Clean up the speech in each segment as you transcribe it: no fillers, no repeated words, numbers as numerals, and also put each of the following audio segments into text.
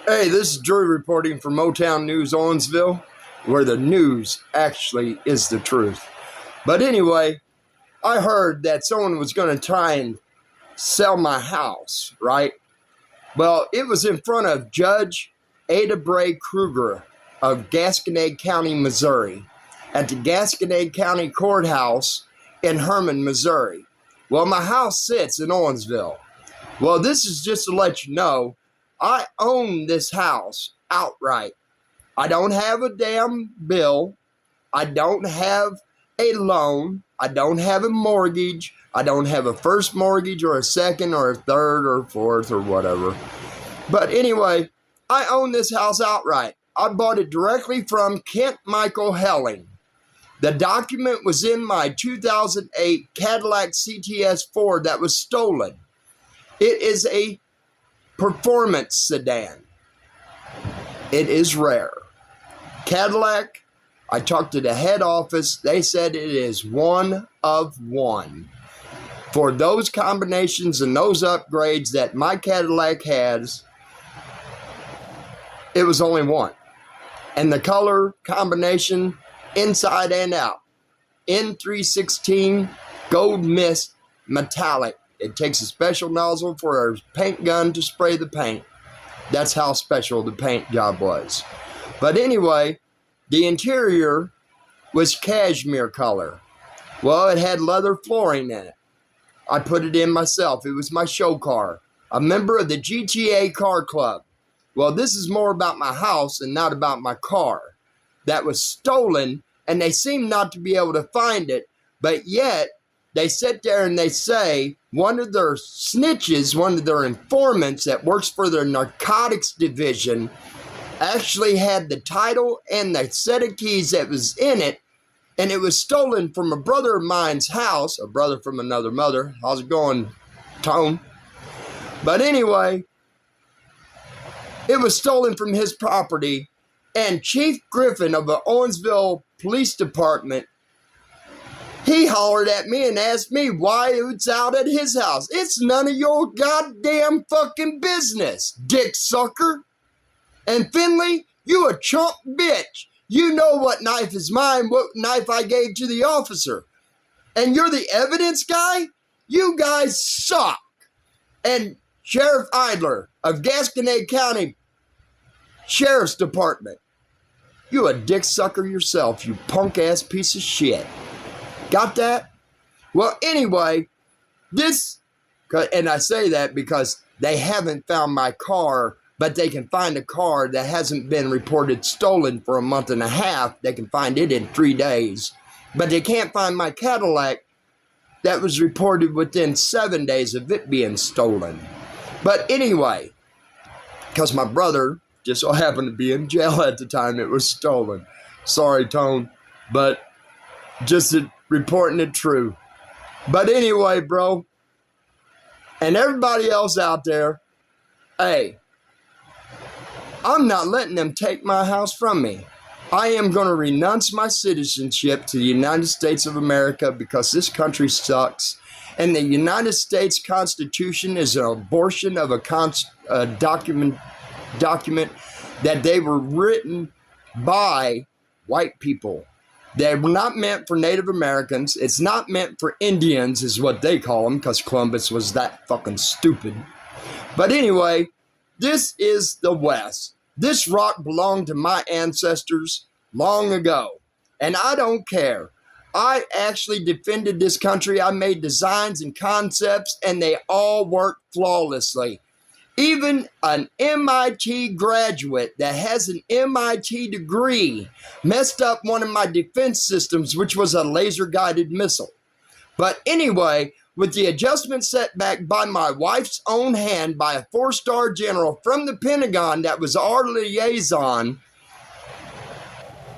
Hey, this is Drew reporting from Motown News Owensville, where the news actually is the truth. But anyway, I heard that someone was going to try and sell my house, right? Well, it was in front of Judge Ada Bray Kruger of Gasconade County, Missouri, at the Gasconade County Courthouse in Hermann, Missouri. Well, my house sits in Owensville. Well, this is just to let you know, I own this house outright. I don't have a damn bill. I don't have a loan. I don't have a mortgage. I don't have a first mortgage or a second or a third or fourth or whatever. But anyway, I own this house outright. I bought it directly from Kent Michael Helling. The document was in my 2008 Cadillac CTS Ford that was stolen. It is a performance sedan. It is rare. Cadillac, I talked to the head office. They said it is one of one. For those combinations and those upgrades that my Cadillac has, it was only one. And the color combination, inside and out, N316 gold mist metallic. It takes a special nozzle for a paint gun to spray the paint. That's how special the paint job was. But anyway, the interior was cashmere color. Well, it had leather flooring in it. I put it in myself. It was my show car. A member of the GTA car club. Well, this is more about my house and not about my car. That was stolen, and they seem not to be able to find it, but yet they sit there and they say one of their snitches, one of their informants that works for their narcotics division, actually had the title and the set of keys that was in it, and it was stolen from a brother of mine's house, a brother from another mother. How's it going, Tone? But anyway, it was stolen from his property, and Chief Griffin of the Owensville Police Department, he hollered at me and asked me why it's out at his house. It's none of your goddamn fucking business, dick sucker. And Finley, you a chump bitch. You know what knife is mine, what knife I gave to the officer. And you're the evidence guy? You guys suck. And Sheriff Idler of Gasconade County Sheriff's Department, you a dick sucker yourself, you punk-ass piece of shit. Got that? Well, anyway, and I say that because they haven't found my car, but they can find a car that hasn't been reported stolen for a month and a half. They can find it in 3 days. But they can't find my Cadillac that was reported within 7 days of it being stolen. But anyway, because my brother just so happened to be in jail at the time it was stolen. Sorry, Tone, but just reporting it true. But anyway, bro, and everybody else out there, hey, I'm not letting them take my house from me. I am going to renounce my citizenship to the United States of America because this country sucks. And the United States Constitution is an abortion of a document that they were written by white people. They were not meant for Native Americans. It's not meant for Indians, is what they call them, because Columbus was that fucking stupid. But anyway, this is the West. This rock belonged to my ancestors long ago, and I don't care. I actually defended this country. I made designs and concepts, and they all worked flawlessly. Even an MIT graduate that has an MIT degree messed up one of my defense systems, which was a laser-guided missile. But anyway, with the adjustment set back by my wife's own hand by a 4-star general from the Pentagon that was our liaison,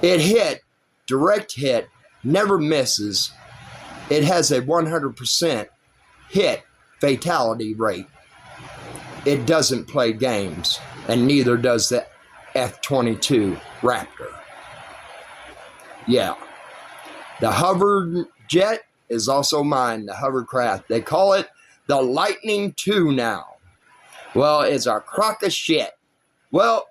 it hit, direct hit, never misses. It has a 100% hit fatality rate. It doesn't play games, and neither does the F-22 Raptor. Yeah. The hover jet is also mine, the hovercraft. They call it the Lightning II now. Well, it's a crock of shit. Well,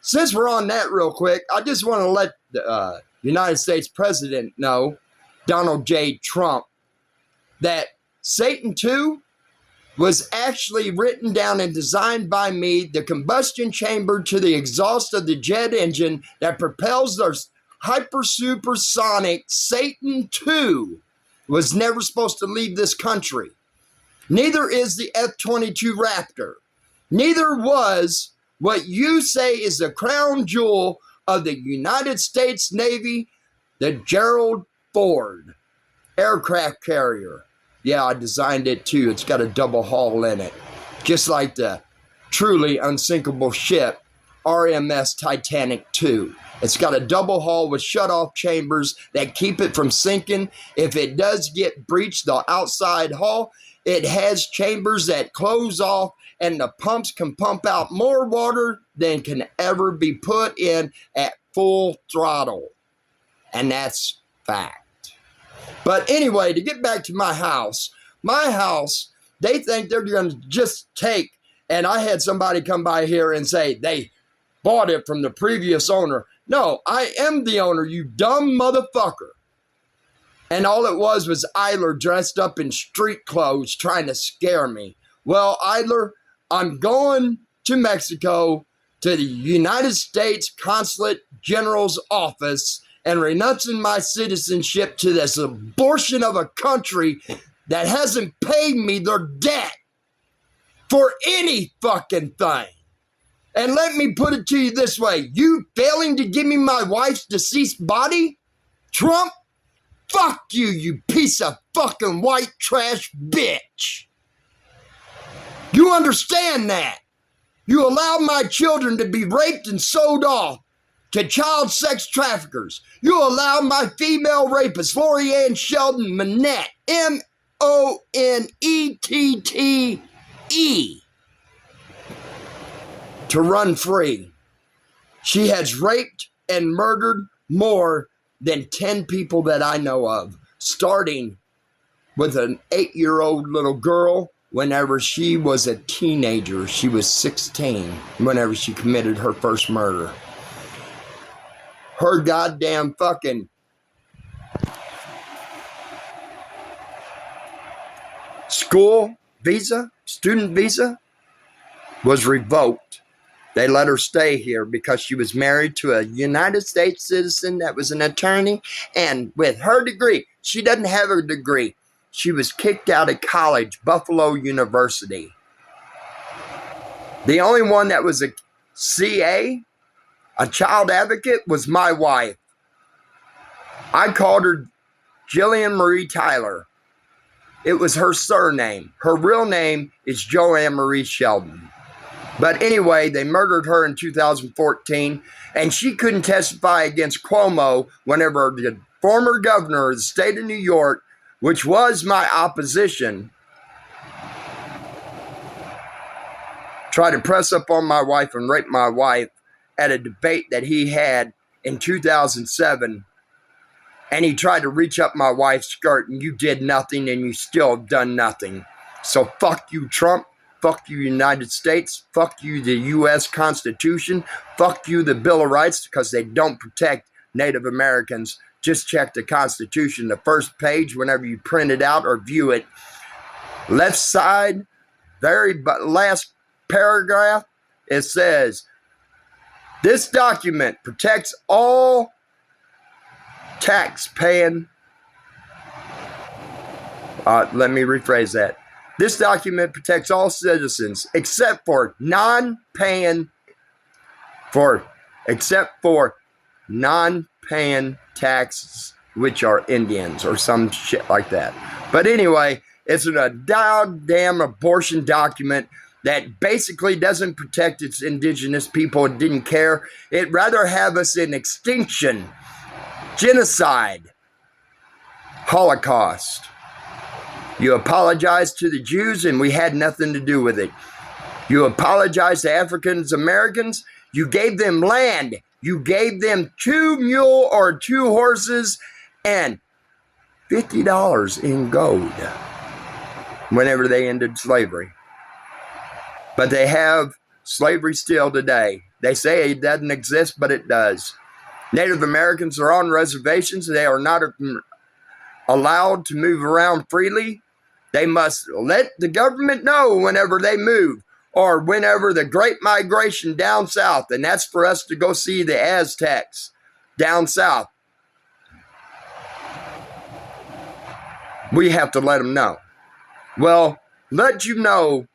since we're on that real quick, I just want to let the United States President know, Donald J. Trump, that Satan 2 was actually written down and designed by me. The combustion chamber to the exhaust of the jet engine that propels their hyper-supersonic Satan 2 was never supposed to leave this country. Neither is the F-22 Raptor. Neither was what you say is the crown jewel of the United States Navy, the Gerald Ford aircraft carrier. Yeah, I designed it too. It's got a double hull in it. Just like the truly unsinkable ship, RMS Titanic II. It's got a double hull with shut-off chambers that keep it from sinking. If it does get breached, the outside hull, it has chambers that close off, and the pumps can pump out more water than can ever be put in at full throttle. And that's fact. But anyway, to get back to my house, they think they're going to just take, and I had somebody come by here and say they bought it from the previous owner. No, I am the owner, you dumb motherfucker. And all it was Eiler dressed up in street clothes trying to scare me. Well, Eiler, I'm going to Mexico to the United States Consulate General's office and renouncing my citizenship to this abortion of a country that hasn't paid me their debt for any fucking thing. And let me put it to you this way. You failing to give me my wife's deceased body? Trump? Fuck you, you piece of fucking white trash bitch. You understand that? You allow my children to be raped and sold off to child sex traffickers. You allow my female rapist, Lori Ann Sheldon Manette, Monette, to run free. She has raped and murdered more than 10 people that I know of, starting with an 8-year-old little girl whenever she was a teenager. She was 16 whenever she committed her first murder. Her goddamn fucking school visa, student visa, was revoked. They let her stay here because she was married to a United States citizen that was an attorney. And with her degree, she doesn't have a degree. She was kicked out of college, Buffalo University. The only one that was a CA, a child advocate, was my wife. I called her Jillian Marie Tyler. It was her surname. Her real name is Joanne Marie Sheldon. But anyway, they murdered her in 2014, and she couldn't testify against Cuomo whenever the former governor of the state of New York, which was my opposition, tried to press up on my wife and rape my wife at a debate that he had in 2007. And he tried to reach up my wife's skirt, and you did nothing, and you still have done nothing. So fuck you, Trump. Fuck you, United States. Fuck you, the U.S. Constitution. Fuck you, the Bill of Rights, because they don't protect Native Americans. Just check the Constitution, the first page, whenever you print it out or view it. Left side, very last paragraph, it says, this document protects all tax-paying. Let me rephrase that. This document protects all citizens except for non-paying taxes, which are Indians or some shit like that. But anyway, it's a goddamn abortion document that basically doesn't protect its indigenous people. It didn't care. It'd rather have us in extinction, genocide, Holocaust. You apologized to the Jews, and we had nothing to do with it. You apologized to Africans Americans. You gave them land. You gave them 2 mules or 2 horses and $50 in gold whenever they ended slavery. But they have slavery still today. They say it doesn't exist, but it does. Native Americans are on reservations. They are not allowed to move around freely. They must let the government know whenever they move or whenever the Great Migration down south, and that's for us to go see the Aztecs down south. We have to let them know. Well, let you know,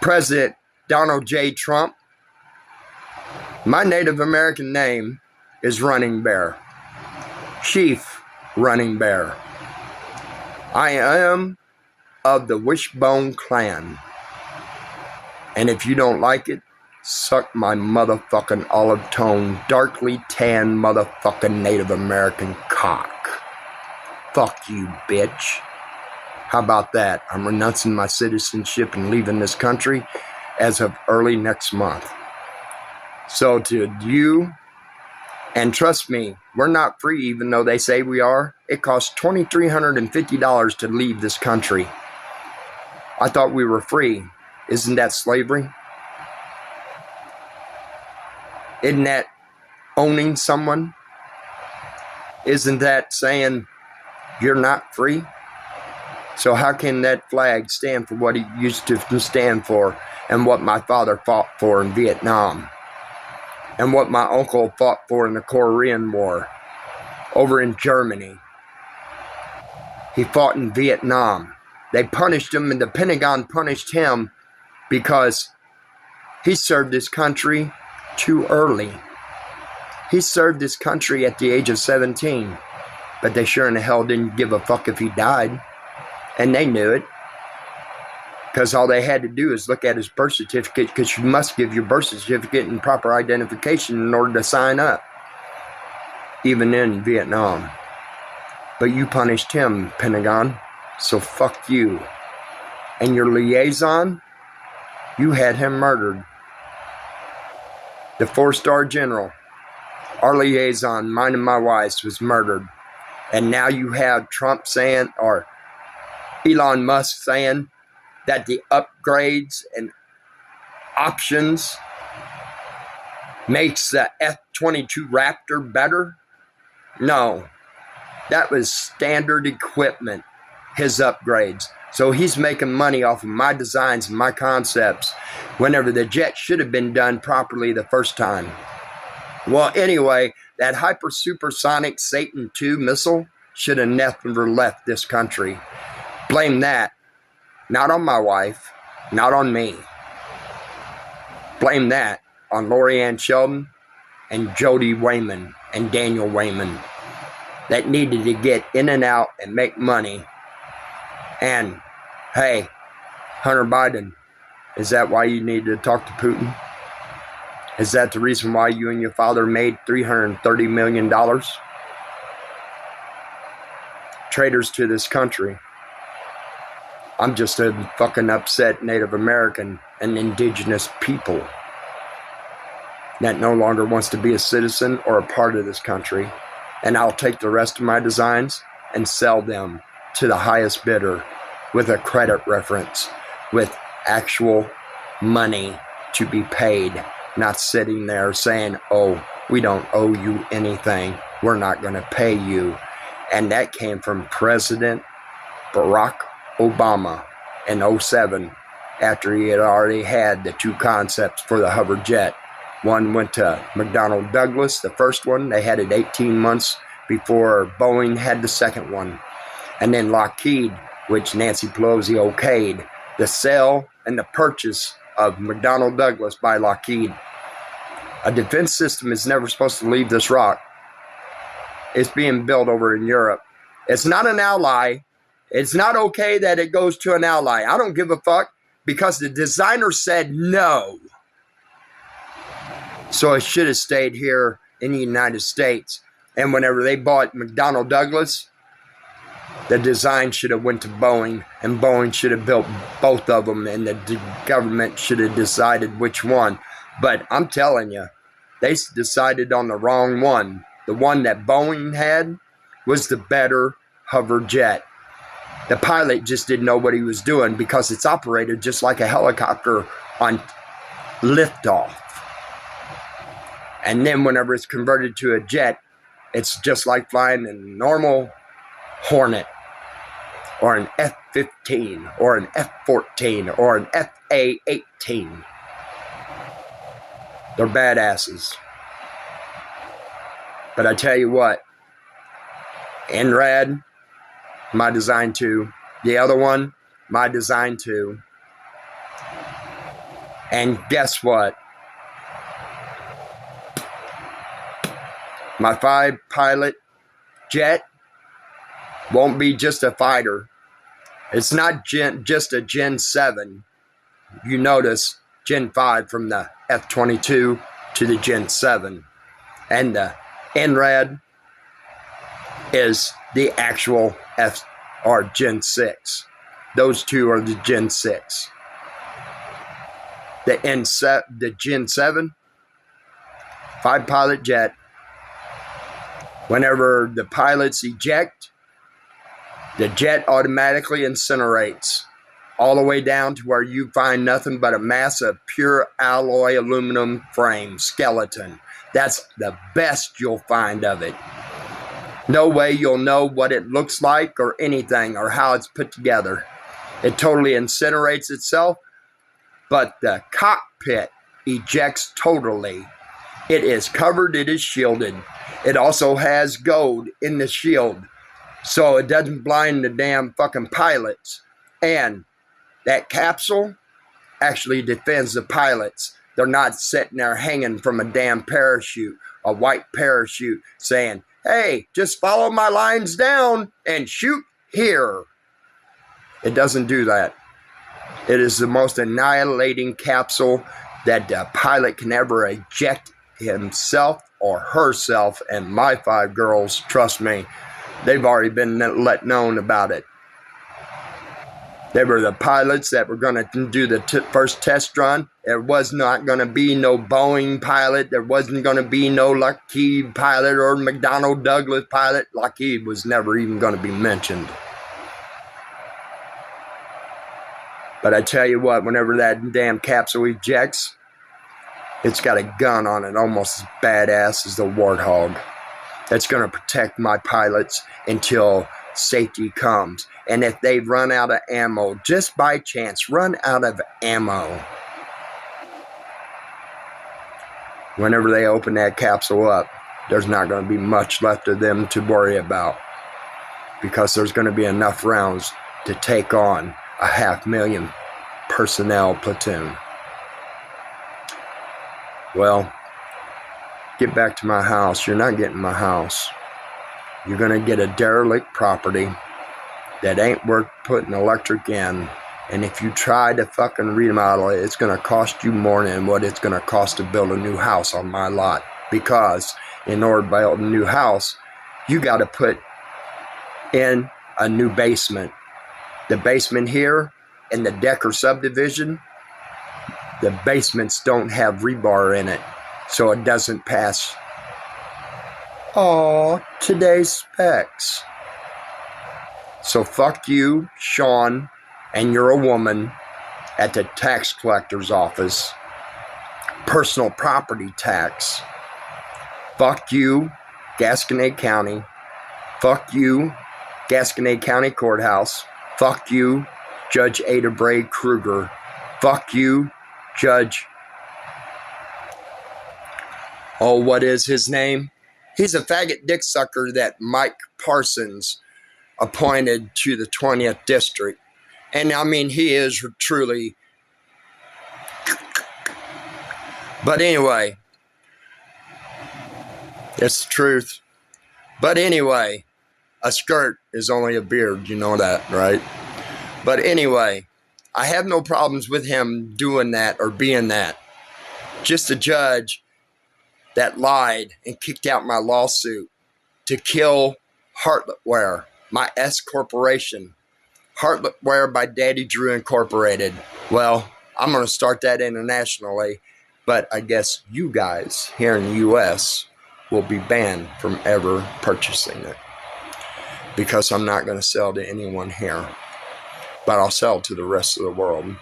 President Donald J. Trump, my Native American name is Running Bear. Chief Running Bear. I am of the Wishbone clan. And if you don't like it, suck my motherfucking olive tone, darkly tan motherfucking Native American cock. Fuck you, bitch. How about that? I'm renouncing my citizenship and leaving this country as of early next month. So to you, and trust me, we're not free even though they say we are. It costs $2,350 to leave this country. I thought we were free. Isn't that slavery? Isn't that owning someone? Isn't that saying you're not free? So how can that flag stand for what it used to stand for and what my father fought for in Vietnam and what my uncle fought for in the Korean War over in Germany? He fought in Vietnam. They punished him and the Pentagon punished him because he served his country too early. He served his country at the age of 17, but they sure in the hell didn't give a fuck if he died. And they knew it, because all they had to do is look at his birth certificate, because you must give your birth certificate and proper identification in order to sign up, even in Vietnam. But you punished him, Pentagon, so fuck you. And your liaison, you had him murdered. The 4-star general, our liaison, mine and my wife's, was murdered. And now you have Trump saying, or Elon Musk saying, that the upgrades and options makes the F-22 Raptor better. No, that was standard equipment, his upgrades. So he's making money off of my designs and my concepts whenever the jet should have been done properly the first time. Well, anyway, that hyper supersonic Satan II missile should have never left this country. Blame that. Not on my wife. Not on me. Blame that on Lori Ann Sheldon and Jody Wayman and Daniel Wayman that needed to get in and out and make money. And, hey, Hunter Biden, is that why you needed to talk to Putin? Is that the reason why you and your father made $330 million? Traitors to this country. I'm just a fucking upset Native American and indigenous people that no longer wants to be a citizen or a part of this country. And I'll take the rest of my designs and sell them to the highest bidder with a credit reference, with actual money to be paid, not sitting there saying, oh, we don't owe you anything, we're not going to pay you. And that came from President Barack Obama in 2007, after he had already had the 2 concepts for the hover jet. One went to McDonnell Douglas, the first one. They had it 18 months before Boeing had the second one. And then Lockheed, which Nancy Pelosi okayed, the sale and the purchase of McDonnell Douglas by Lockheed. A defense system is never supposed to leave this rock. It's being built over in Europe. It's not an ally. It's not okay that it goes to an ally. I don't give a fuck, because the designer said no. So it should have stayed here in the United States. And whenever they bought McDonnell Douglas, the design should have went to Boeing, and Boeing should have built both of them, and the government should have decided which one. But I'm telling you, they decided on the wrong one. The one that Boeing had was the better hover jet. The pilot just didn't know what he was doing, because it's operated just like a helicopter on liftoff. And then whenever it's converted to a jet, it's just like flying a normal Hornet or an F-15 or an F-14 or an FA-18. They're badasses. But I tell you what, NRAD, my design too. The other one, my design too. And guess what? My 5-pilot jet won't be just a fighter. It's not just a Gen 7. You notice Gen 5 from the F-22 to the Gen 7. And the NRAD is the actual F or Gen 6. Those two are the Gen 6. The Gen 7 5-pilot jet, whenever the pilots eject, the jet automatically incinerates all the way down to where you find nothing but a mass of pure alloy aluminum frame skeleton. That's the best you'll find of it. No way you'll know what it looks like or anything or how it's put together. It totally incinerates itself, but the cockpit ejects totally. It is covered, it is shielded. It also has gold in the shield, so it doesn't blind the damn fucking pilots. And that capsule actually defends the pilots. They're not sitting there hanging from a damn parachute, a white parachute, saying, hey, just follow my lines down and shoot here. It doesn't do that. It is the most annihilating capsule that the pilot can ever eject himself or herself. And my 5 girls, trust me, they've already been let known about it. They were the pilots that were going to do the first test run. There was not going to be no Boeing pilot. There wasn't going to be no Lockheed pilot or McDonnell Douglas pilot. Lockheed was never even going to be mentioned. But I tell you what, whenever that damn capsule ejects, it's got a gun on it almost as badass as the Warthog. That's going to protect my pilots until safety comes. And if they run out of ammo, just by chance, run out of ammo, whenever they open that capsule up, there's not going to be much left of them to worry about, because there's going to be enough rounds to take on a 500,000 personnel platoon. Well, get back to my house. You're not getting my house. You're going to get a derelict property that ain't worth putting electric in. And if you try to fucking remodel it, it's going to cost you more than what it's going to cost to build a new house on my lot. Because in order to build a new house, you got to put in a new basement. The basement here in the Decker subdivision, the basements don't have rebar in it, so it doesn't pass today's specs. So fuck you, Sean, and you're a woman at the tax collector's office. Personal property tax. Fuck you, Gasconade County. Fuck you, Gasconade County Courthouse. Fuck you, Judge Ada Bray Kruger. Fuck you, Judge... oh, what is his name? He's a faggot dick sucker that Mike Parsons appointed to the 20th District. And I mean, he is truly... but anyway, it's the truth. But anyway, a skirt is only a beard, you know that, right? But anyway, I have no problems with him doing that or being that. Just a judge that lied and kicked out my lawsuit to kill Heartletware, my S corporation. Heartletware by Daddy Drew Incorporated. Well, I'm going to start that internationally, but I guess you guys here in the U.S. will be banned from ever purchasing it, because I'm not going to sell to anyone here, but I'll sell to the rest of the world,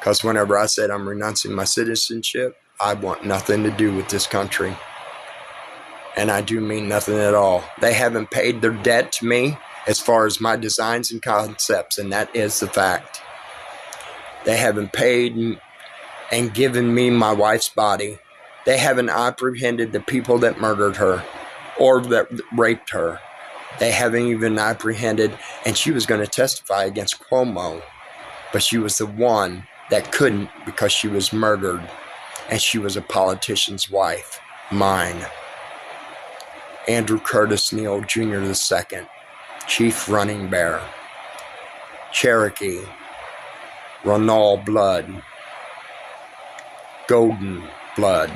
Because whenever I said I'm renouncing my citizenship, I want nothing to do with this country. And I do mean nothing at all. They haven't paid their debt to me as far as my designs and concepts, and that is the fact. They haven't paid and given me my wife's body. They haven't apprehended the people that murdered her or that raped her. They haven't even apprehended, and she was going to testify against Cuomo, but she was the one that couldn't because she was murdered, and she was a politician's wife, mine. Andrew Curtis Neal Jr. II, Chief Running Bear. Cherokee, Ronald Blood, Golden Blood,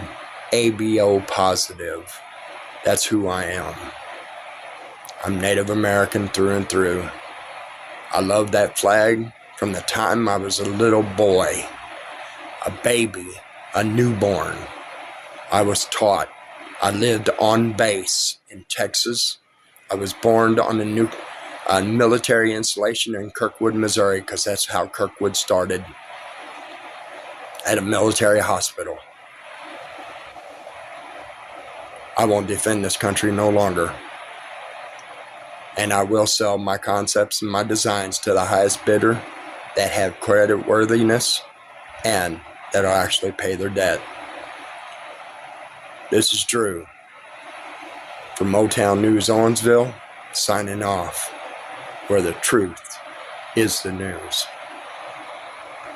ABO positive. That's who I am. I'm Native American through and through. I love that flag from the time I was a little boy, a baby, a newborn. I was taught. I lived on base in Texas. I was born on a military installation in Kirkwood, Missouri, because that's how Kirkwood started, at a military hospital. I won't defend this country no longer. And I will sell my concepts and my designs to the highest bidder that have credit worthiness and that'll actually pay their debt. This is Drew from Motown News Owensville, signing off, where the truth is the news.